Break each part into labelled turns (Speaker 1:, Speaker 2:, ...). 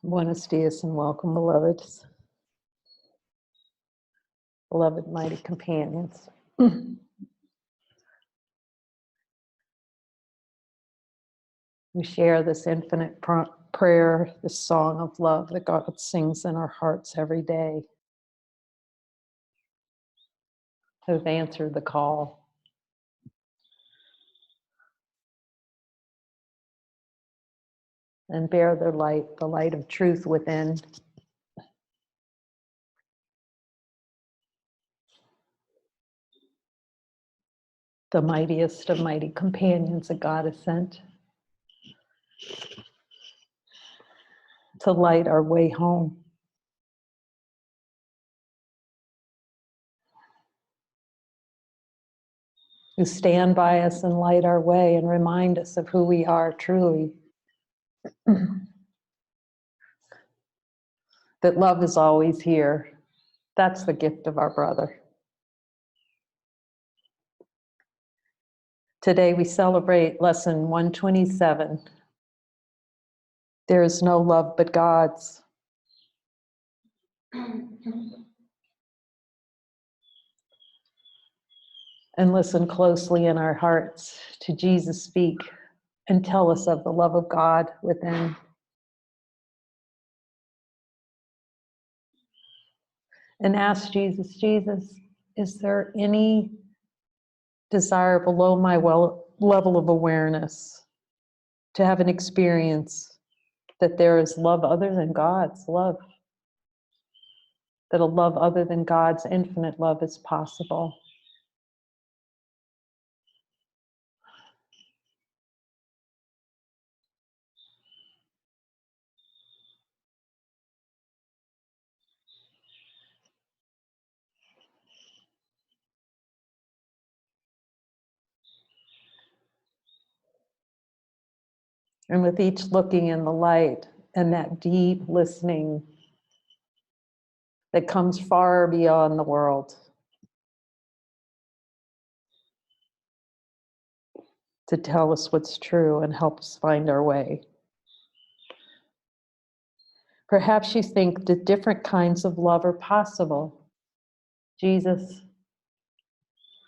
Speaker 1: Buenos dias and welcome, beloveds, beloved mighty companions. We share this infinite prayer, this song of love that God sings in our hearts every day, who've answered the call. And bear their light, the light of truth within. The mightiest of mighty companions that God has sent to light our way home. Who stand by us and light our way and remind us of who we are truly. That love is always here. That's the gift of our brother. Today we celebrate lesson 127. There is no love but God's. And listen closely in our hearts to Jesus speak and tell us of the love of God within. And ask Jesus, Jesus, is there any desire below my level of awareness to have an experience that there is love other than God's love? That a love other than God's infinite love is possible? And with each looking in the light and that deep listening that comes far beyond the world to tell us what's true and help us find our way. Perhaps you think that different kinds of love are possible. Jesus,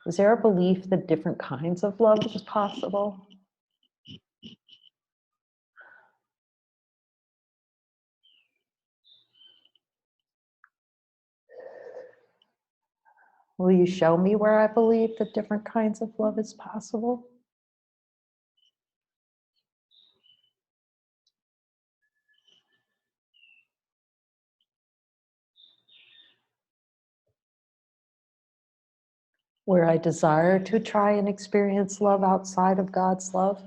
Speaker 1: is there a belief that different kinds of love is possible? Will you show me where I believe that different kinds of love is possible? Where I desire to try and experience love outside of God's love?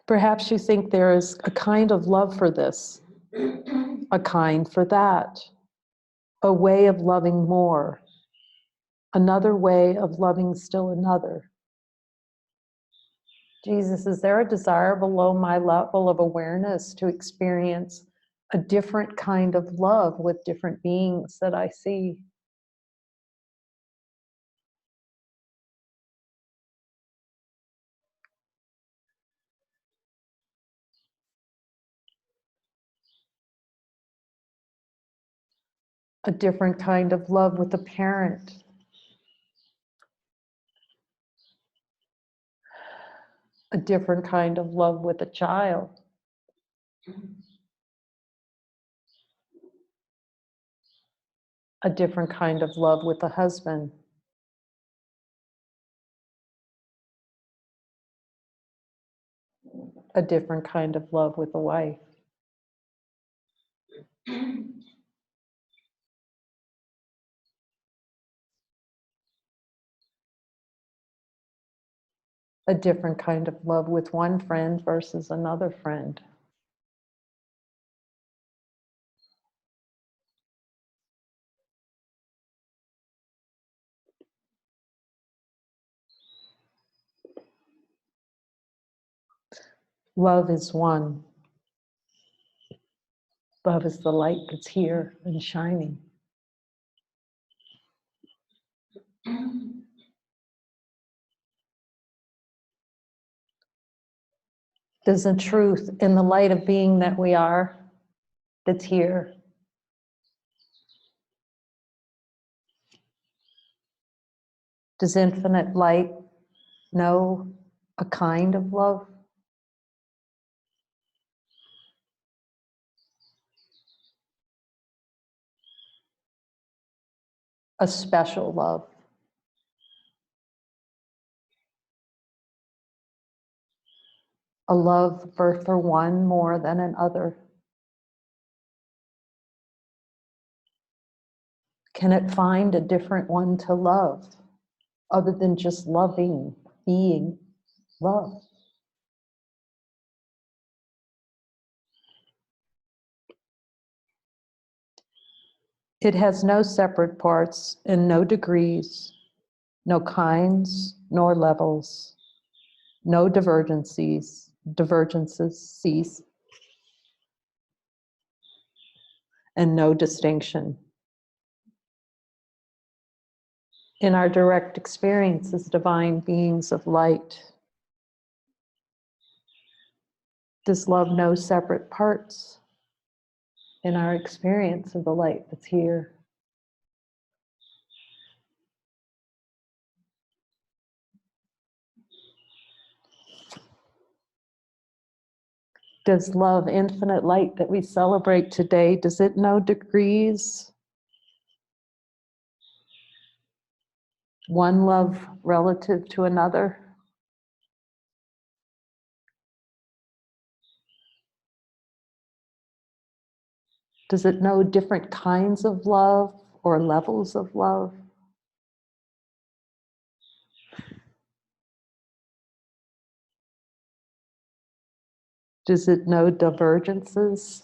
Speaker 1: Perhaps you think there is a kind of love for this, a kind for that, a way of loving more, another way of loving still another. Jesus, is there a desire below my level of awareness to experience a different kind of love with different beings that I see? A different kind of love with a parent. A different kind of love with a child. A different kind of love with a husband. A different kind of love with a wife. A different kind of love with one friend versus another friend. Love is one. Love is the light that's here and shining. There's a truth in the light of being that we are that's here. Does infinite light know a kind of love? A special love. A love for one more than another. Can it find a different one to love other than just loving, being love? It has no separate parts and no degrees, no kinds nor levels, no divergences, and no distinction. In our direct experience as divine beings of light, does love know separate parts in our experience of the light that's here? Does love, infinite light that we celebrate today, does it know degrees? One love relative to another? Does it know different kinds of love or levels of love? Does it know divergences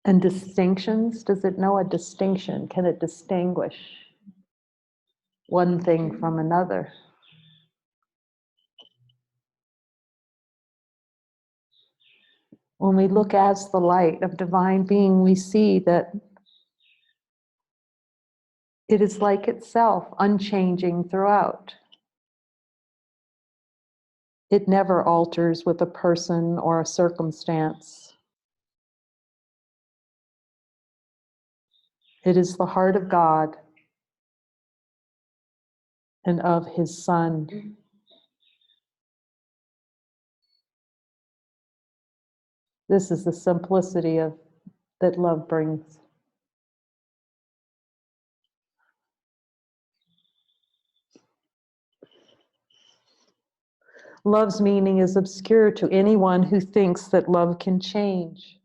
Speaker 1: and distinctions? Does it know a distinction? Can it distinguish one thing from another? When we look as the light of divine being, we see that it is like itself, unchanging throughout. It never alters with a person or a circumstance. It is the heart of God and of His Son. This is the simplicity that love brings. Love's meaning is obscure to anyone who thinks that love can change.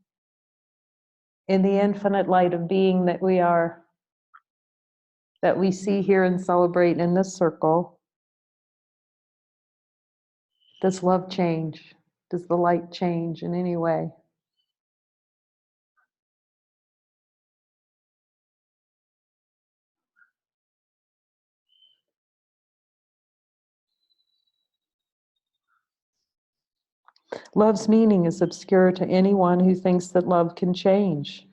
Speaker 1: In the infinite light of being that we are, that we see here and celebrate in this circle, does love change? Does the light change in any way? Love's meaning is obscure to anyone who thinks that love can change.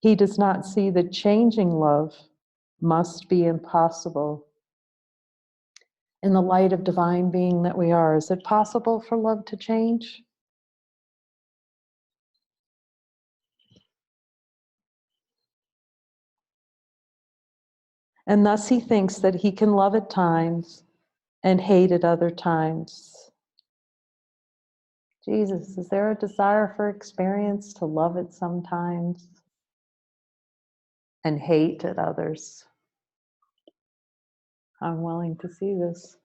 Speaker 1: He does not see that changing love must be impossible. In the light of divine being that we are, is it possible for love to change? And thus he thinks that he can love at times and hate at other times. Jesus, is there a desire for experience to love at some times and hate at others? I'm willing to see this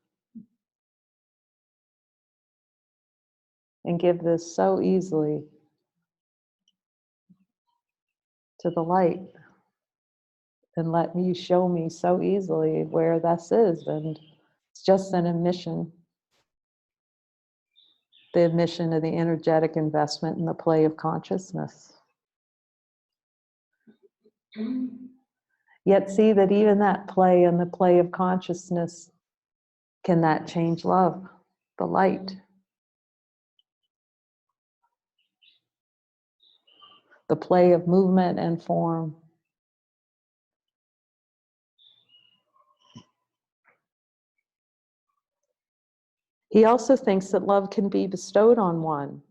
Speaker 1: and give this so easily to the light, and let you show me so easily where this is. And it's just an admission, the admission of the energetic investment in the play of consciousness. Yet see that even that play and the play of consciousness, can that change love, the light? the play of movement and form. He also thinks that love can be bestowed on one.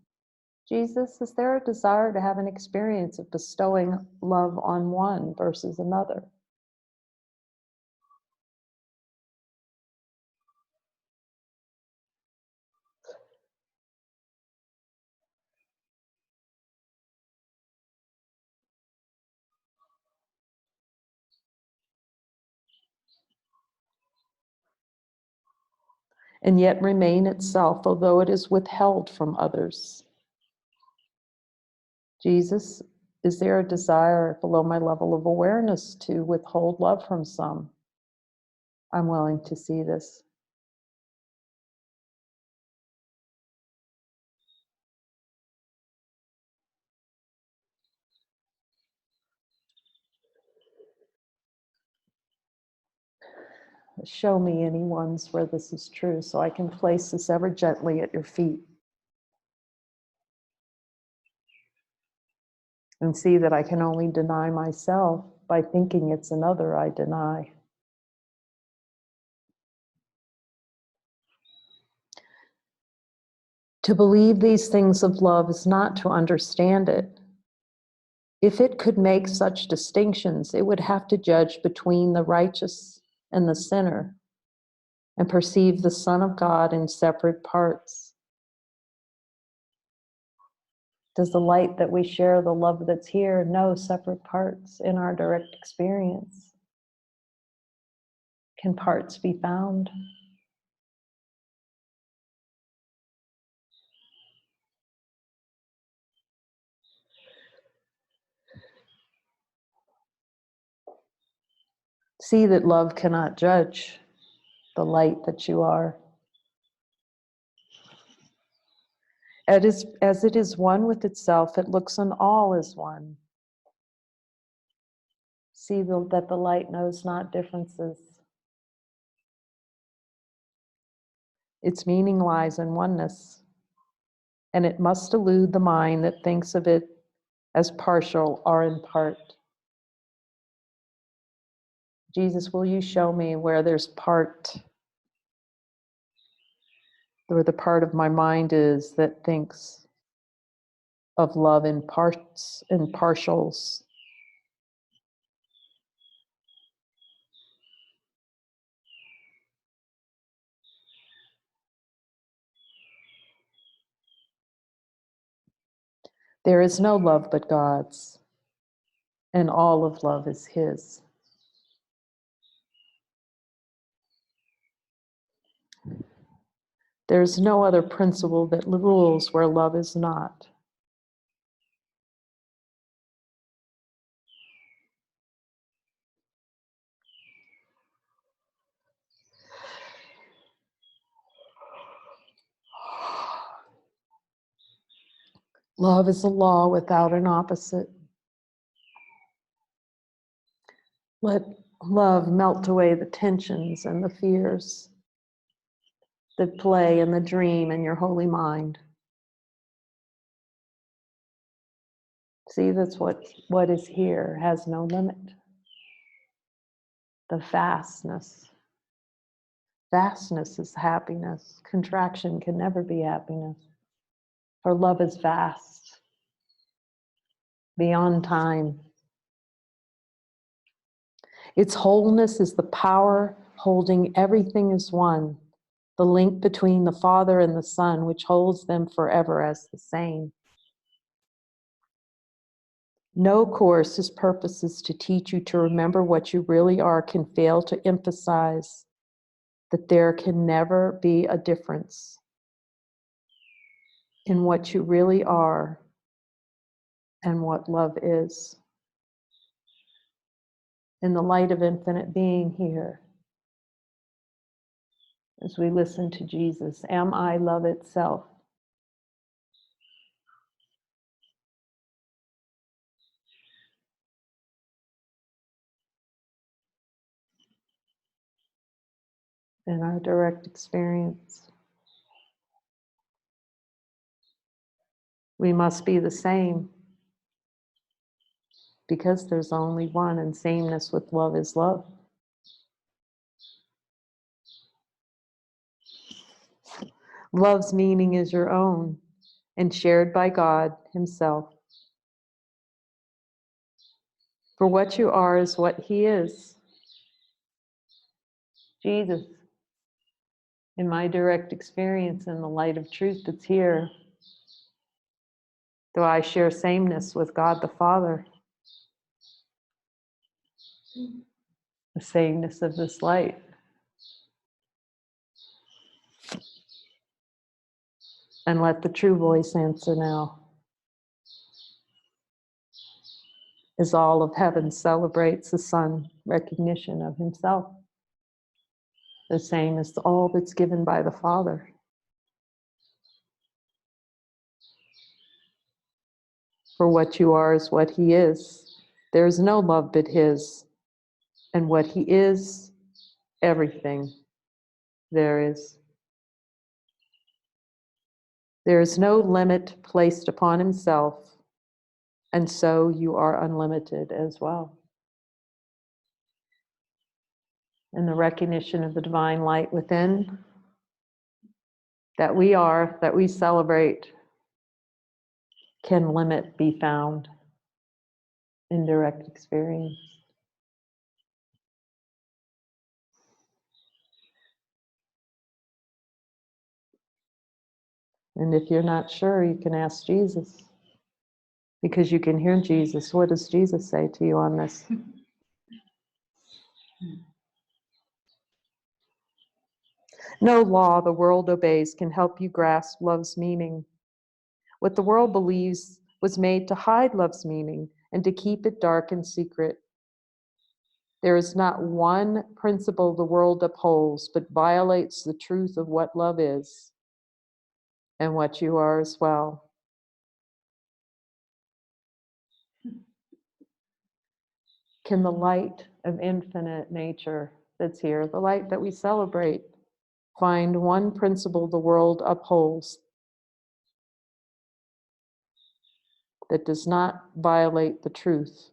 Speaker 1: Jesus, is there a desire to have an experience of bestowing love on one versus another? And yet remain itself, although it is withheld from others. Jesus, is there a desire below my level of awareness to withhold love from some? I'm willing to see this. Show me any ones where this is true so I can place this ever gently at your feet. And see that I can only deny myself by thinking it's another I deny. To believe these things of love is not to understand it. If it could make such distinctions, it would have to judge between the righteous and the sinner and perceive the Son of God in separate parts. Does the light that we share, the love that's here, know separate parts in our direct experience? Can parts be found? See that love cannot judge the light that you are. As it is one with itself, it looks on all as one. See that the light knows not differences. Its meaning lies in oneness, and it must elude the mind that thinks of it as partial or in part. Jesus, will you show me where there's part, where the part of my mind is that thinks of love in parts, in partials? There is no love but God's, and all of love is His. There is no other principle that rules where love is not. Love is a law without an opposite. Let love melt away the tensions and the fears that play in the dream in your holy mind. See, that's what is here has no limit. The vastness. Vastness is happiness. Contraction can never be happiness. For love is vast, beyond time. Its wholeness is the power holding everything as one, the link between the Father and the Son, which holds them forever as the same. No course's purpose is to teach you to remember what you really are can fail to emphasize that there can never be a difference in what you really are and what love is. In the light of infinite being here, as we listen to Jesus, am I love itself? In our direct experience, we must be the same. because there's only one, and sameness with love is love. Love's meaning is your own and shared by God Himself. For what you are is what He is. Jesus, in my direct experience in the light of truth that's here, though I share sameness with God the Father, the sameness of this light. And let the true voice answer now. As all of heaven celebrates the Son recognition of Himself, the same as all that's given by the Father. For what you are is what He is. There is no love but His, and what He is, everything there is. There is no limit placed upon Himself, and so you are unlimited as well. And the recognition of the divine light within, that we are, that we celebrate, can limit be found in direct experience. And if you're not sure, you can ask Jesus, because you can hear Jesus. What does Jesus say to you on this? No law the world obeys can help you grasp love's meaning. What the world believes was made to hide love's meaning and to keep it dark and secret. There is not one principle the world upholds but violates the truth of what love is and what you are as well. Can the light of infinite nature that's here, the light that we celebrate, find one principle the world upholds that does not violate the truth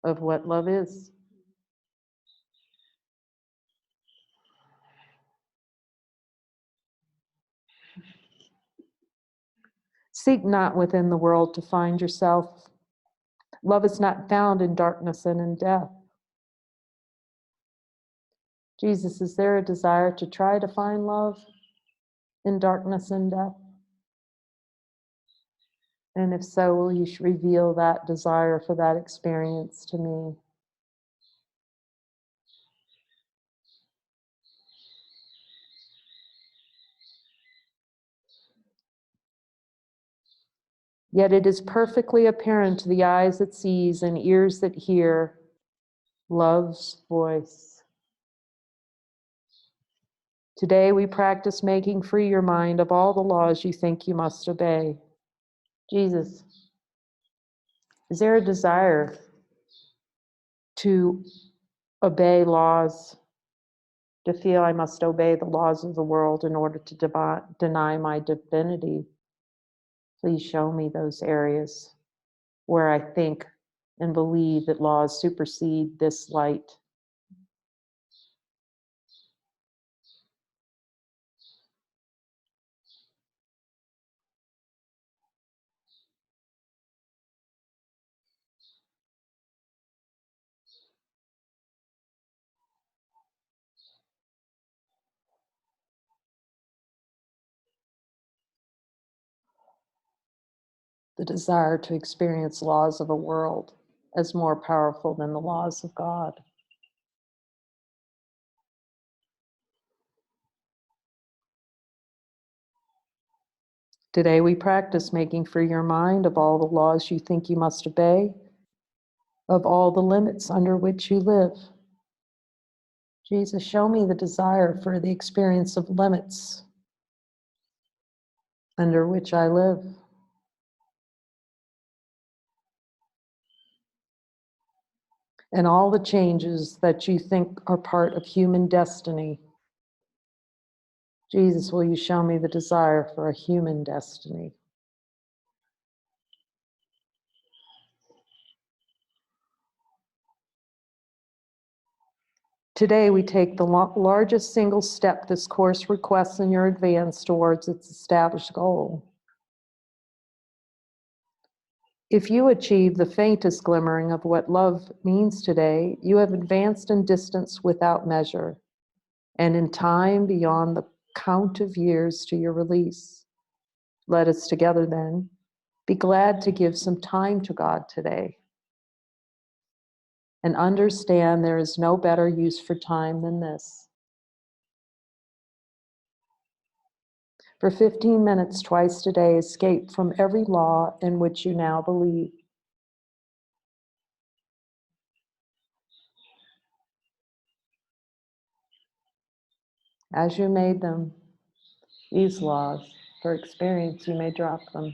Speaker 1: of what love is? Seek not within the world to find yourself. Love is not found in darkness and in death. Jesus, is there a desire to try to find love in darkness and death? And if so, will you reveal that desire for that experience to me? Yet it is perfectly apparent to the eyes that sees and ears that hear love's voice. Today we practice making free your mind of all the laws you think you must obey. Jesus, is there a desire to obey laws, to feel I must obey the laws of the world in order to deny my divinity? Please show me those areas where I think and believe that laws supersede this light. The desire to experience laws of a world as more powerful than the laws of God. Today we practice making free your mind of all the laws you think you must obey, of all the limits under which you live. Jesus, show me the desire for the experience of limits under which I live. And all the changes that you think are part of human destiny. Jesus, will you show me the desire for a human destiny? Today, we take the largest single step this course requests in your advance towards its established goal. If you achieve the faintest glimmering of what love means today, you have advanced in distance without measure, and in time beyond the count of years to your release. Let us together then be glad to give some time to God today and understand there is no better use for time than this. For 15 minutes twice today, escape from every law in which you now believe. As you made them, these laws, for experience, you may drop them.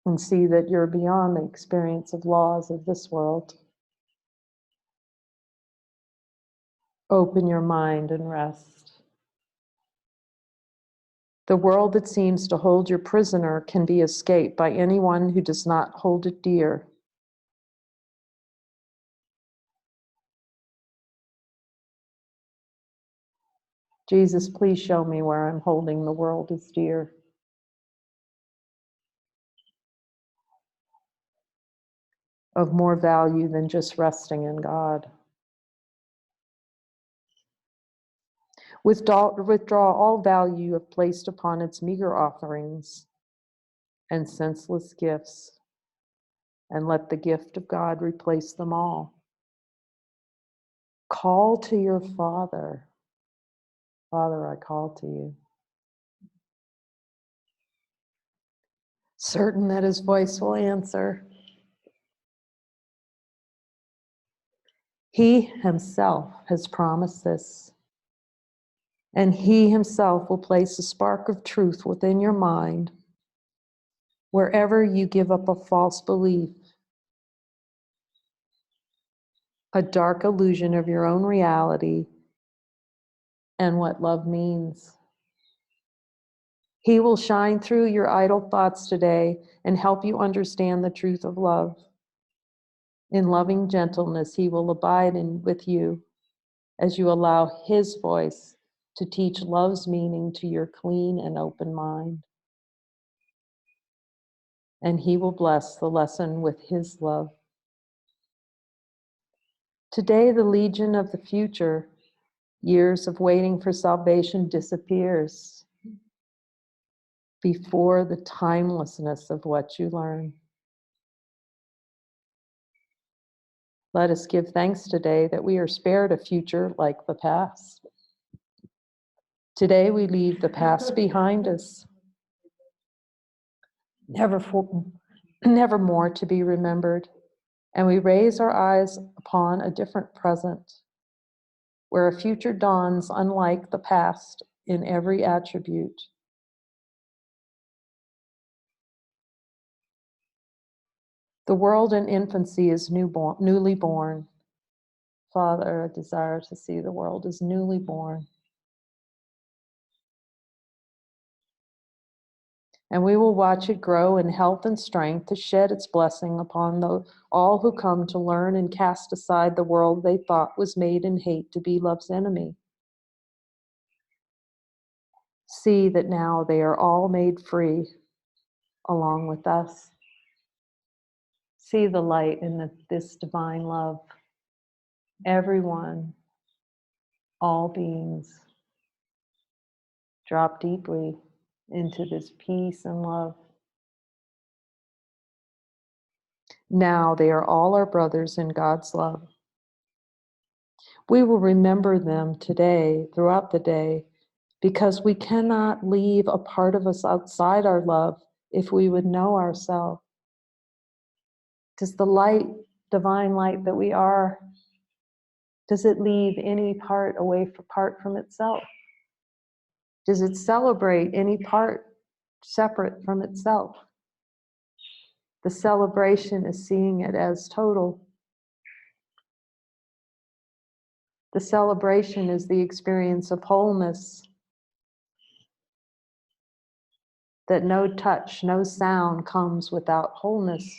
Speaker 1: And see that you're beyond the experience of laws of this world. Open your mind and rest. The world that seems to hold you prisoner can be escaped by anyone who does not hold it dear. Jesus, please show me where I'm holding the world as dear. Of more value than just resting in God. Withdraw all value you have placed upon its meager offerings and senseless gifts, and let the gift of God replace them all. Call to your Father. Father, I call to you. Certain that his voice will answer. He himself has promised this, and he himself will place a spark of truth within your mind wherever you give up a false belief, a dark illusion of your own reality and what love means. He will shine through your idle thoughts today and help you understand the truth of love. In loving gentleness, he will abide with you as you allow his voice to teach love's meaning to your clean and open mind. And he will bless the lesson with his love. Today, the legion of the future, years of waiting for salvation, disappears before the timelessness of what you learn. Let us give thanks today that we are spared a future like the past. Today we leave the past behind us, never more to be remembered, and we raise our eyes upon a different present, where a future dawns unlike the past in every attribute. The world in infancy is newly born. Father, I desire to see the world as newly born. And we will watch it grow in health and strength to shed its blessing upon all who come to learn and cast aside the world they thought was made in hate to be love's enemy. See that now they are all made free along with us. See the light in this divine love. Everyone, all beings, drop deeply into this peace and love. Now they are all our brothers in God's love. We will remember them today, throughout the day, because we cannot leave a part of us outside our love if we would know ourselves. Does the light, divine light that we are, does it leave any part apart from itself? Does it celebrate any part separate from itself? The celebration is seeing it as total. The celebration is the experience of wholeness, that no touch, no sound comes without wholeness.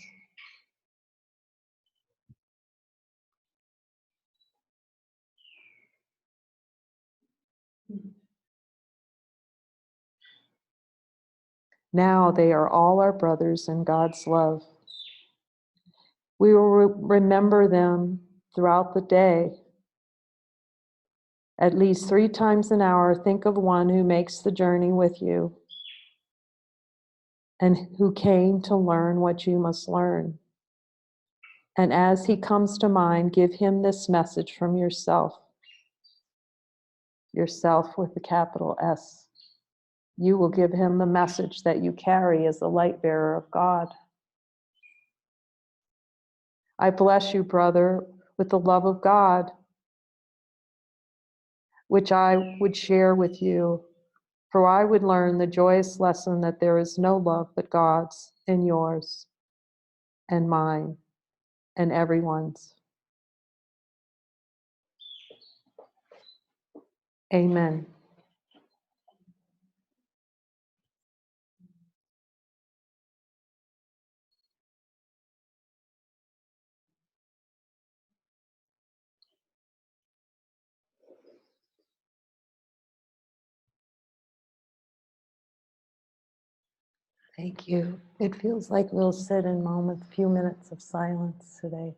Speaker 1: Now they are all our brothers in God's love. We will remember them throughout the day. At least 3 times an hour, think of one who makes the journey with you and who came to learn what you must learn. And as he comes to mind, give him this message from yourself. Yourself with a capital S. You will give him the message that you carry as the light bearer of God. I bless you, brother, with the love of God, which I would share with you, for I would learn the joyous lesson that there is no love but God's and yours and mine and everyone's. Amen. Thank you. It feels like we'll sit in moments, few minutes of silence today.